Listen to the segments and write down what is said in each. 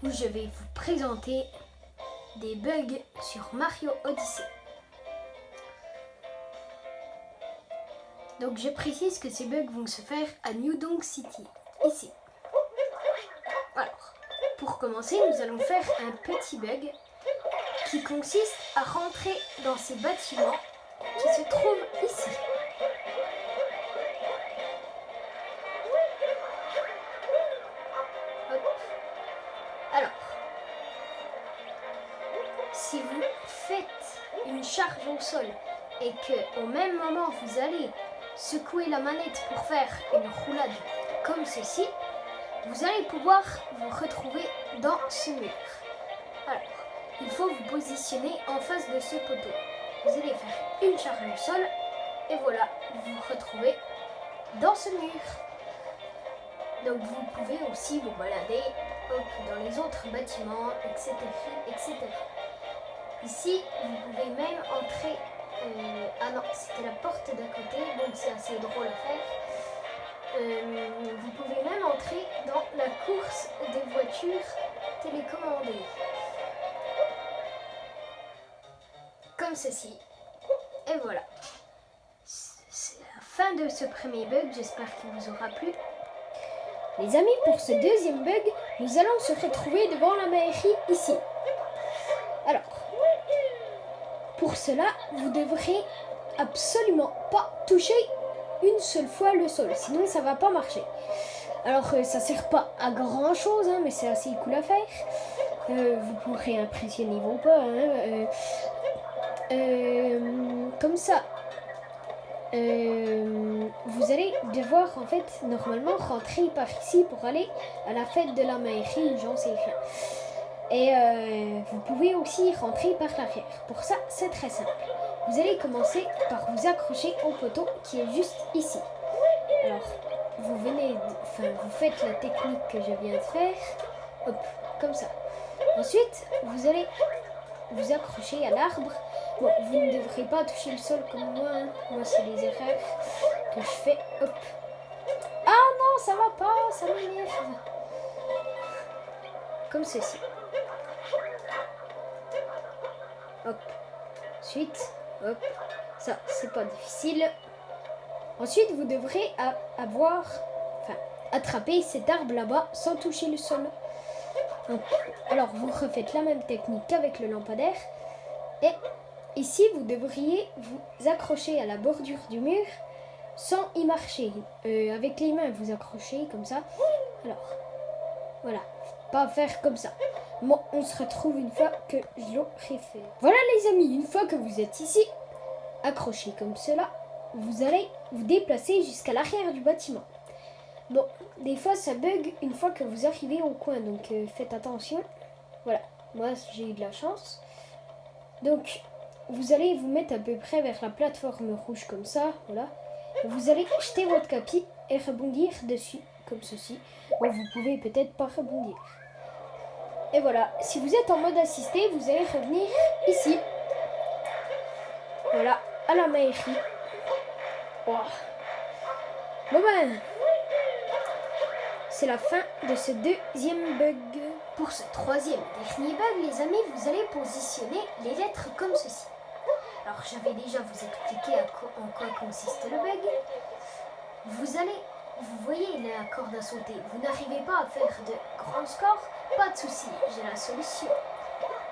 où je vais vous présenter des bugs sur Mario Odyssey. Donc je précise que ces bugs vont se faire à New Donk City, ici. Alors, pour commencer, nous allons faire un petit bug qui consiste à rentrer dans ces bâtiments qui se trouvent ici. Hop. Alors, si vous faites une charge au sol et que au même moment vous allez secouer la manette pour faire une roulade comme ceci, vous allez pouvoir vous retrouver dans ce mur. Alors, il faut vous positionner en face de ce poteau. Vous allez faire une charge au sol et voilà, vous vous retrouvez dans ce mur. Donc vous pouvez aussi vous balader dans les autres bâtiments, etc., etc. Ici, vous pouvez même entrer... ah non, c'était la porte d'à côté, donc c'est assez drôle à faire. Vous pouvez même entrer dans la course des voitures télécommandées. Comme ceci. Et voilà. C'est la fin de ce premier bug, j'espère qu'il vous aura plu. Les amis, pour ce deuxième bug, nous allons se retrouver devant la mairie ici. Alors, pour cela, vous devrez absolument pas toucher une seule fois le sol, sinon ça va pas marcher. Alors ça sert pas à grand chose, hein, mais c'est assez cool à faire. Vous pourrez impressionner vos pas. Comme ça, vous allez devoir en fait normalement rentrer par ici pour aller à la fête de la mairie ou j'en sais rien. Et vous pouvez aussi rentrer par l'arrière. Pour ça, c'est très simple. Vous allez commencer par vous accrocher au poteau qui est juste ici. Alors, vous faites la technique que je viens de faire. Hop, comme ça. Ensuite, vous allez vous accrocher à l'arbre. Bon, vous ne devrez pas toucher le sol comme moi. Hein. Moi, c'est les erreurs que je fais. Hop. Ah non, ça va pas, ça m'énerve. Comme ceci. Hop. Ensuite, hop. Ça, c'est pas difficile. Ensuite, vous devrez attraper cet arbre là-bas sans toucher le sol. Hop. Alors, vous refaites la même technique qu'avec le lampadaire. Et ici, vous devriez vous accrocher à la bordure du mur sans y marcher. Avec les mains, vous accrochez comme ça. Alors, voilà. Pas faire comme ça. Bon, on se retrouve une fois que je l'aurai fait. Voilà les amis, une fois que vous êtes ici, accrochés comme cela, vous allez vous déplacer jusqu'à l'arrière du bâtiment. Bon, des fois ça bug une fois que vous arrivez au coin, donc faites attention. Voilà, moi j'ai eu de la chance. Donc, vous allez vous mettre à peu près vers la plateforme rouge comme ça, voilà. Vous allez jeter votre capi et rebondir dessus, comme ceci. Bon, vous pouvez peut-être pas rebondir. Et voilà, si vous êtes en mode assisté, vous allez revenir ici. Voilà, à la mairie. Wow. Bon ben, c'est la fin de ce deuxième bug. Pour ce troisième et dernier bug, les amis, vous allez positionner les lettres comme ceci. Alors, j'avais déjà vous expliqué en quoi consiste le bug. Vous voyez la corde à sauter. Vous n'arrivez pas à faire de grands scores, pas de souci, j'ai la solution.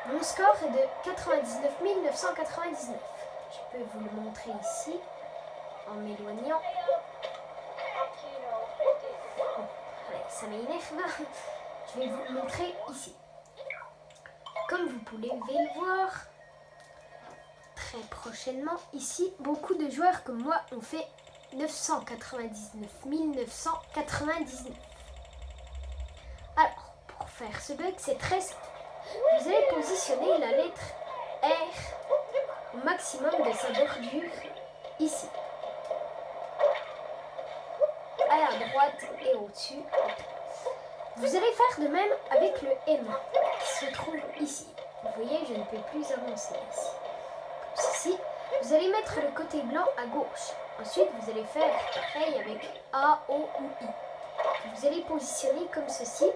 Mon score est de 99 999. Je peux vous le montrer ici, en m'éloignant. Bon, allez, ça m'énerve. Je vais vous le montrer ici. Comme vous pouvez le voir, très prochainement, ici, beaucoup de joueurs comme moi ont fait 999 999. Alors, pour faire ce bug, c'est très simple. Vous allez positionner la lettre R au maximum de sa bordure ici. À la droite et au-dessus. Vous allez faire de même avec le M qui se trouve ici. Vous voyez, je ne peux plus avancer ici. Comme ceci. Vous allez mettre le côté blanc à gauche. Ensuite, vous allez faire pareil avec A, O ou I. Vous allez positionner comme ceci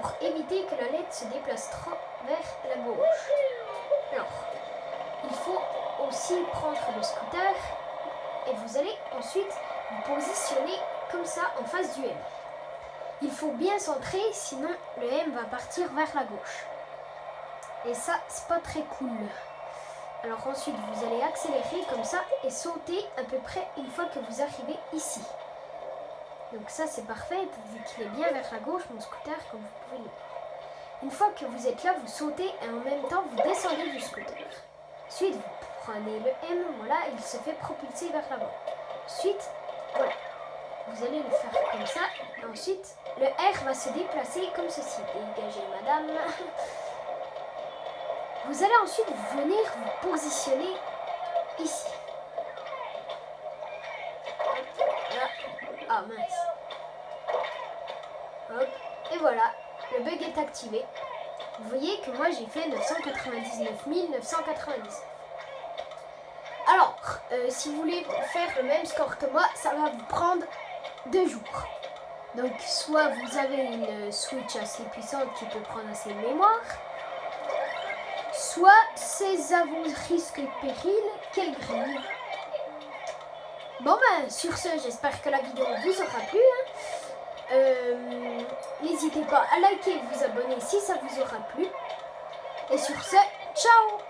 pour éviter que la LED se déplace trop vers la gauche. Alors, il faut aussi prendre le scooter et vous allez ensuite vous positionner comme ça en face du M. Il faut bien centrer, sinon le M va partir vers la gauche. Et ça, c'est pas très cool. Alors ensuite, vous allez accélérer comme ça et sauter à peu près une fois que vous arrivez ici. Donc ça, c'est parfait, vu qu'il est bien vers la gauche, mon scooter, comme vous pouvez le voir. Une fois que vous êtes là, vous sautez et en même temps, vous descendez du scooter. Ensuite, vous prenez le M, voilà, il se fait propulser vers l'avant. Ensuite, voilà, vous allez le faire comme ça. Et ensuite, le R va se déplacer comme ceci. Dégagez, madame. Vous allez ensuite venir vous positionner ici. Là. Ah mince. Hop. Et voilà, le bug est activé. Vous voyez que moi j'ai fait 999 999. Alors, si vous voulez faire le même score que moi, ça va vous prendre 2 jours. Donc, soit vous avez une Switch assez puissante qui peut prendre assez de mémoire, soit c'est à vos risques et périls qu'elle grille. Bon ben, sur ce, j'espère que la vidéo vous aura plu. N'hésitez pas à liker et vous abonner si ça vous aura plu. Et sur ce, ciao!